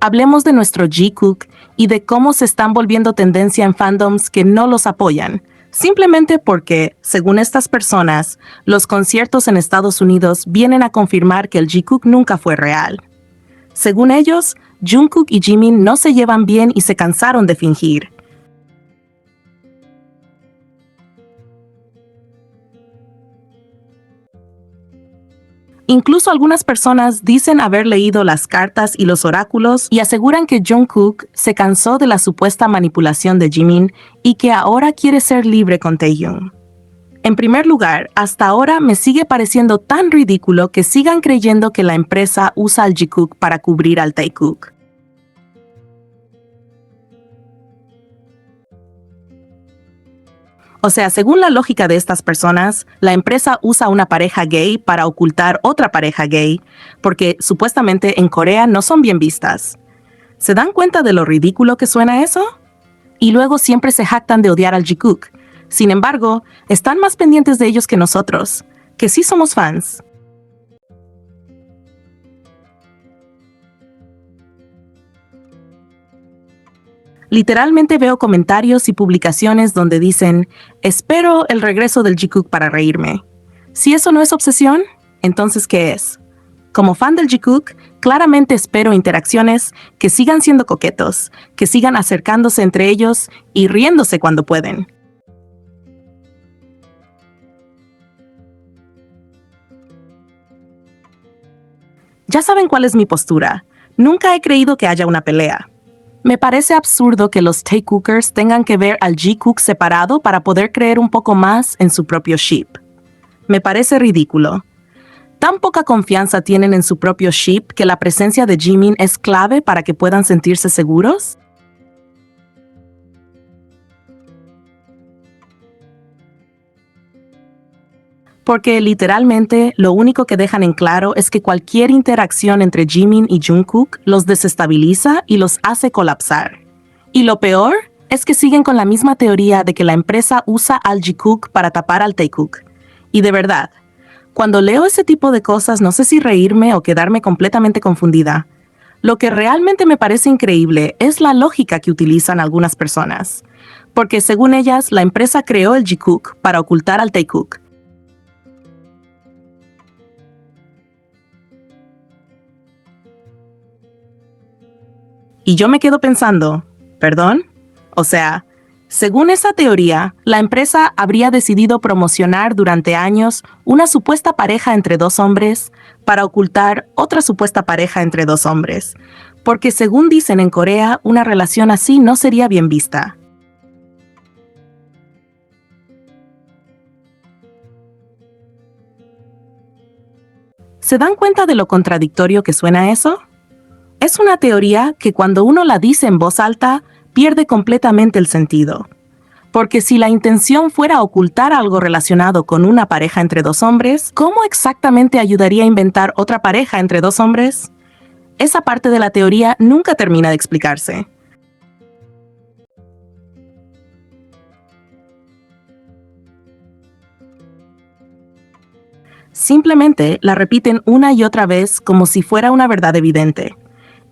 hablemos de nuestro Jikook y de cómo se están volviendo tendencia en fandoms que no los apoyan, simplemente porque, según estas personas, los conciertos en Estados Unidos vienen a confirmar que el Jikook nunca fue real. Según ellos, Jungkook y Jimin no se llevan bien y se cansaron de fingir. Incluso algunas personas dicen haber leído las cartas y los oráculos y aseguran que Jungkook se cansó de la supuesta manipulación de Jimin y que ahora quiere ser libre con Taehyung. En primer lugar, hasta ahora me sigue pareciendo tan ridículo que sigan creyendo que la empresa usa al Jikook para cubrir al Taekook. O sea, según la lógica de estas personas, la empresa usa una pareja gay para ocultar otra pareja gay, porque supuestamente en Corea no son bien vistas. ¿Se dan cuenta de lo ridículo que suena eso? Y luego siempre se jactan de odiar al Jikook. Sin embargo, están más pendientes de ellos que nosotros, que sí somos fans. Literalmente veo comentarios y publicaciones donde dicen, espero el regreso del Jikook para reírme. Si eso no es obsesión, entonces ¿qué es? Como fan del Jikook, claramente espero interacciones que sigan siendo coquetos, que sigan acercándose entre ellos y riéndose cuando pueden. Ya saben cuál es mi postura. Nunca he creído que haya una pelea. Me parece absurdo que los Taekookers tengan que ver al Jikook separado para poder creer un poco más en su propio ship. Me parece ridículo. Tan poca confianza tienen en su propio ship que la presencia de Jimin es clave para que puedan sentirse seguros. Porque literalmente lo único que dejan en claro es que cualquier interacción entre Jimin y Jungkook los desestabiliza y los hace colapsar. Y lo peor es que siguen con la misma teoría de que la empresa usa al Jikook para tapar al Taekook. Y de verdad, cuando leo ese tipo de cosas no sé si reírme o quedarme completamente confundida. Lo que realmente me parece increíble es la lógica que utilizan algunas personas. Porque según ellas, la empresa creó el Jikook para ocultar al Taekook. Y yo me quedo pensando, ¿perdón? O sea, según esa teoría, la empresa habría decidido promocionar durante años una supuesta pareja entre dos hombres para ocultar otra supuesta pareja entre dos hombres, porque según dicen en Corea, una relación así no sería bien vista. ¿Se dan cuenta de lo contradictorio que suena eso? Es una teoría que cuando uno la dice en voz alta, pierde completamente el sentido. Porque si la intención fuera ocultar algo relacionado con una pareja entre dos hombres, ¿cómo exactamente ayudaría a inventar otra pareja entre dos hombres? Esa parte de la teoría nunca termina de explicarse. Simplemente la repiten una y otra vez como si fuera una verdad evidente.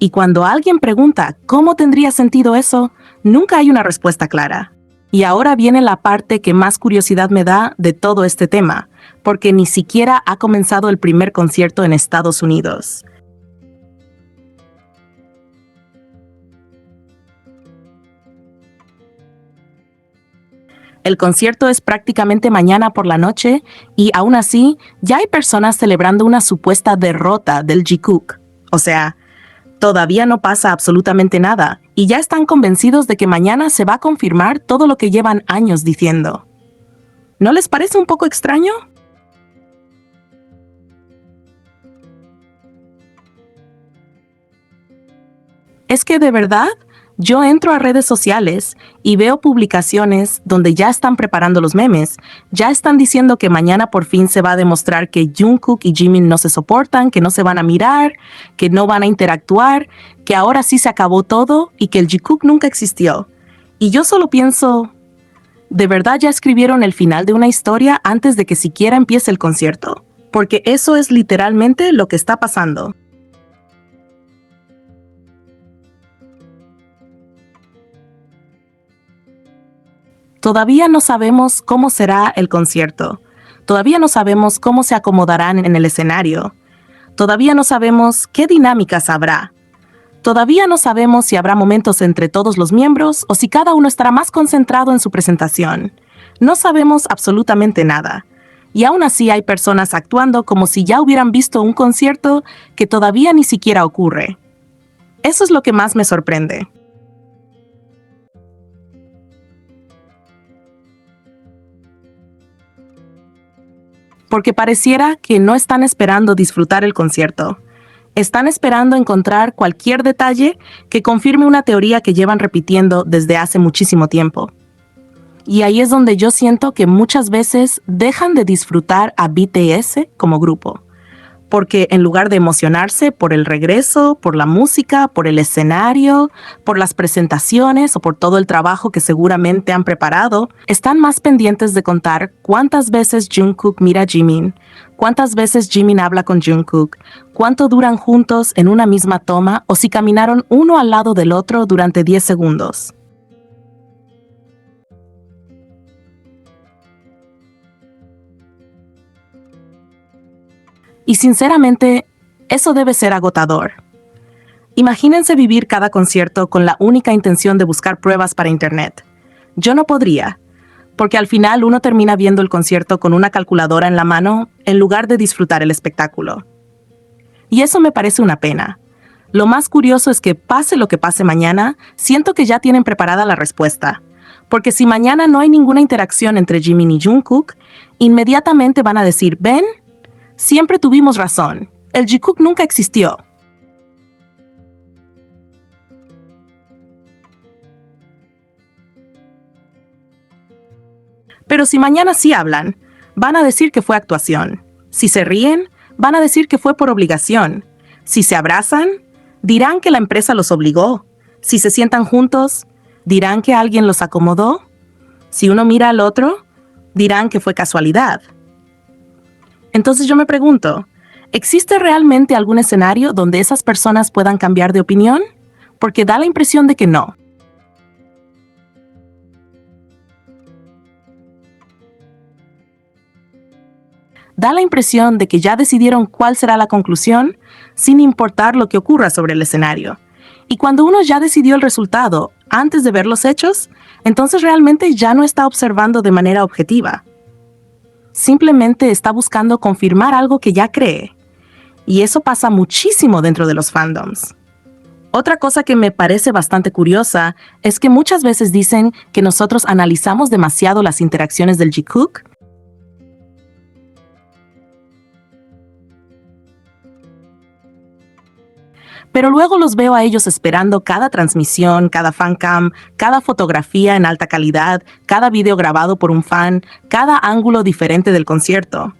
Y cuando alguien pregunta cómo tendría sentido eso, nunca hay una respuesta clara. Y ahora viene la parte que más curiosidad me da de todo este tema, porque ni siquiera ha comenzado el primer concierto en Estados Unidos. El concierto es prácticamente mañana por la noche y aún así ya hay personas celebrando una supuesta derrota del Jikook. O sea, todavía no pasa absolutamente nada y ya están convencidos de que mañana se va a confirmar todo lo que llevan años diciendo. ¿No les parece un poco extraño? Es que de verdad, yo entro a redes sociales y veo publicaciones donde ya están preparando los memes, ya están diciendo que mañana por fin se va a demostrar que Jungkook y Jimin no se soportan, que no se van a mirar, que no van a interactuar, que ahora sí se acabó todo y que el Jikook nunca existió. Y yo solo pienso, ¿de verdad ya escribieron el final de una historia antes de que siquiera empiece el concierto? Porque eso es literalmente lo que está pasando. Todavía no sabemos cómo será el concierto. Todavía no sabemos cómo se acomodarán en el escenario. Todavía no sabemos qué dinámicas habrá. Todavía no sabemos si habrá momentos entre todos los miembros o si cada uno estará más concentrado en su presentación. No sabemos absolutamente nada. Y aún así hay personas actuando como si ya hubieran visto un concierto que todavía ni siquiera ocurre. Eso es lo que más me sorprende. Porque pareciera que no están esperando disfrutar el concierto. Están esperando encontrar cualquier detalle que confirme una teoría que llevan repitiendo desde hace muchísimo tiempo. Y ahí es donde yo siento que muchas veces dejan de disfrutar a BTS como grupo. Porque en lugar de emocionarse por el regreso, por la música, por el escenario, por las presentaciones o por todo el trabajo que seguramente han preparado, están más pendientes de contar cuántas veces Jungkook mira a Jimin, cuántas veces Jimin habla con Jungkook, cuánto duran juntos en una misma toma o si caminaron uno al lado del otro durante 10 segundos. Y sinceramente, eso debe ser agotador. Imagínense vivir cada concierto con la única intención de buscar pruebas para internet. Yo no podría, porque al final uno termina viendo el concierto con una calculadora en la mano en lugar de disfrutar el espectáculo. Y eso me parece una pena. Lo más curioso es que pase lo que pase mañana, siento que ya tienen preparada la respuesta. Porque si mañana no hay ninguna interacción entre Jimin y Jungkook, inmediatamente van a decir, ¿ven? Siempre tuvimos razón. El Jikook nunca existió. Pero si mañana sí hablan, van a decir que fue actuación. Si se ríen, van a decir que fue por obligación. Si se abrazan, dirán que la empresa los obligó. Si se sientan juntos, dirán que alguien los acomodó. Si uno mira al otro, dirán que fue casualidad. Entonces yo me pregunto, ¿existe realmente algún escenario donde esas personas puedan cambiar de opinión? Porque da la impresión de que no. Da la impresión de que ya decidieron cuál será la conclusión, sin importar lo que ocurra sobre el escenario. Y cuando uno ya decidió el resultado antes de ver los hechos, entonces realmente ya no está observando de manera objetiva. Simplemente está buscando confirmar algo que ya cree. Y eso pasa muchísimo dentro de los fandoms. Otra cosa que me parece bastante curiosa es que muchas veces dicen que nosotros analizamos demasiado las interacciones del Jikook. Pero luego los veo a ellos esperando cada transmisión, cada fancam, cada fotografía en alta calidad, cada video grabado por un fan, cada ángulo diferente del concierto.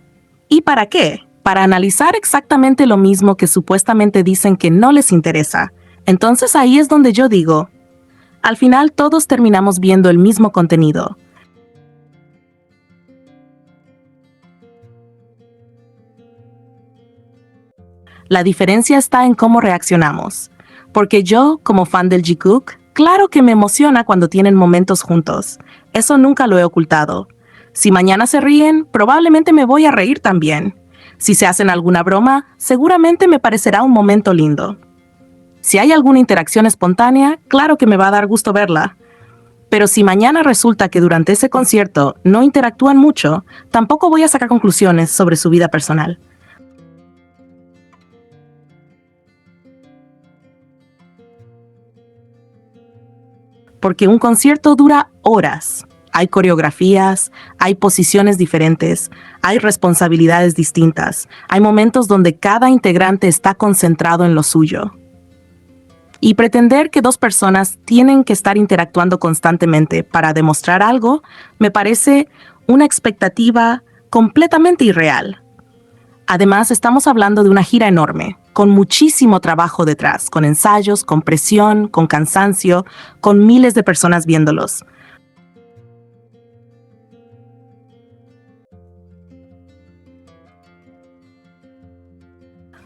¿Y para qué? Para analizar exactamente lo mismo que supuestamente dicen que no les interesa. Entonces ahí es donde yo digo, al final todos terminamos viendo el mismo contenido. La diferencia está en cómo reaccionamos. Porque yo, como fan del Jikook, claro que me emociona cuando tienen momentos juntos. Eso nunca lo he ocultado. Si mañana se ríen, probablemente me voy a reír también. Si se hacen alguna broma, seguramente me parecerá un momento lindo. Si hay alguna interacción espontánea, claro que me va a dar gusto verla. Pero si mañana resulta que durante ese concierto no interactúan mucho, tampoco voy a sacar conclusiones sobre su vida personal. Porque un concierto dura horas. Hay coreografías, hay posiciones diferentes, hay responsabilidades distintas, hay momentos donde cada integrante está concentrado en lo suyo. Y pretender que dos personas tienen que estar interactuando constantemente para demostrar algo, me parece una expectativa completamente irreal. Además, estamos hablando de una gira enorme, con muchísimo trabajo detrás, con ensayos, con presión, con cansancio, con miles de personas viéndolos.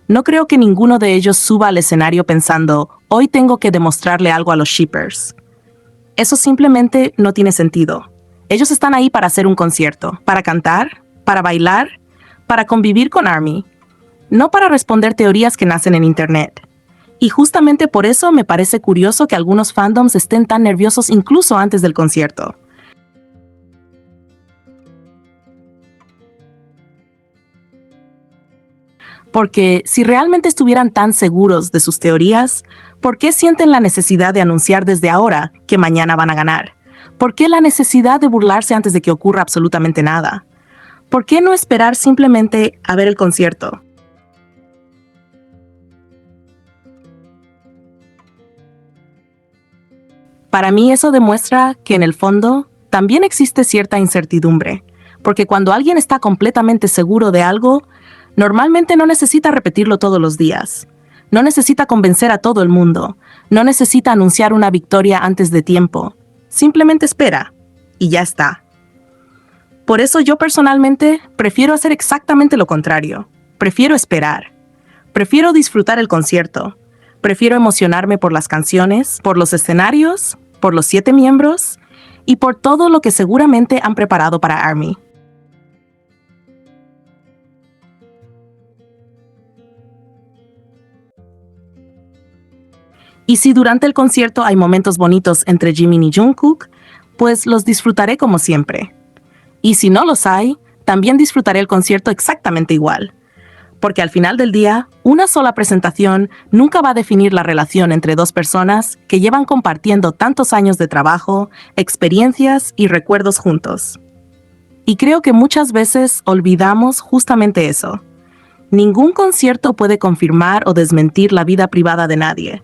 No creo que ninguno de ellos suba al escenario pensando, hoy tengo que demostrarle algo a los shippers. Eso simplemente no tiene sentido. Ellos están ahí para hacer un concierto, para cantar, para bailar, para convivir con ARMY, no para responder teorías que nacen en Internet. Y justamente por eso me parece curioso que algunos fandoms estén tan nerviosos incluso antes del concierto. Porque si realmente estuvieran tan seguros de sus teorías, ¿por qué sienten la necesidad de anunciar desde ahora que mañana van a ganar? ¿Por qué la necesidad de burlarse antes de que ocurra absolutamente nada? ¿Por qué no esperar simplemente a ver el concierto? Para mí eso demuestra que en el fondo también existe cierta incertidumbre, porque cuando alguien está completamente seguro de algo, normalmente no necesita repetirlo todos los días, no necesita convencer a todo el mundo, no necesita anunciar una victoria antes de tiempo, simplemente espera y ya está. Por eso yo personalmente prefiero hacer exactamente lo contrario, prefiero esperar, prefiero disfrutar el concierto, prefiero emocionarme por las canciones, por los escenarios, por los 7 miembros y por todo lo que seguramente han preparado para ARMY. Y si durante el concierto hay momentos bonitos entre Jimin y Jungkook, pues los disfrutaré como siempre. Y si no los hay, también disfrutaré el concierto exactamente igual. Porque al final del día, una sola presentación nunca va a definir la relación entre dos personas que llevan compartiendo tantos años de trabajo, experiencias y recuerdos juntos. Y creo que muchas veces olvidamos justamente eso. Ningún concierto puede confirmar o desmentir la vida privada de nadie.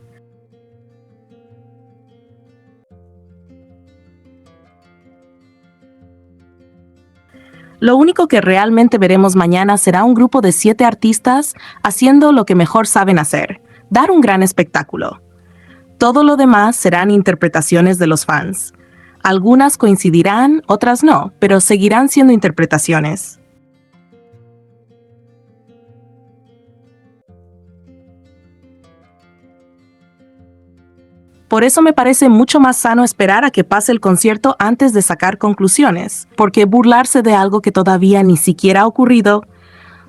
Lo único que realmente veremos mañana será un grupo de 7 artistas haciendo lo que mejor saben hacer, dar un gran espectáculo. Todo lo demás serán interpretaciones de los fans. Algunas coincidirán, otras no, pero seguirán siendo interpretaciones. Por eso me parece mucho más sano esperar a que pase el concierto antes de sacar conclusiones, porque burlarse de algo que todavía ni siquiera ha ocurrido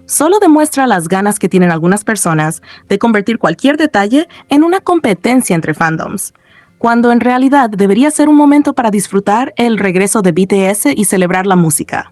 solo demuestra las ganas que tienen algunas personas de convertir cualquier detalle en una competencia entre fandoms, cuando en realidad debería ser un momento para disfrutar el regreso de BTS y celebrar la música.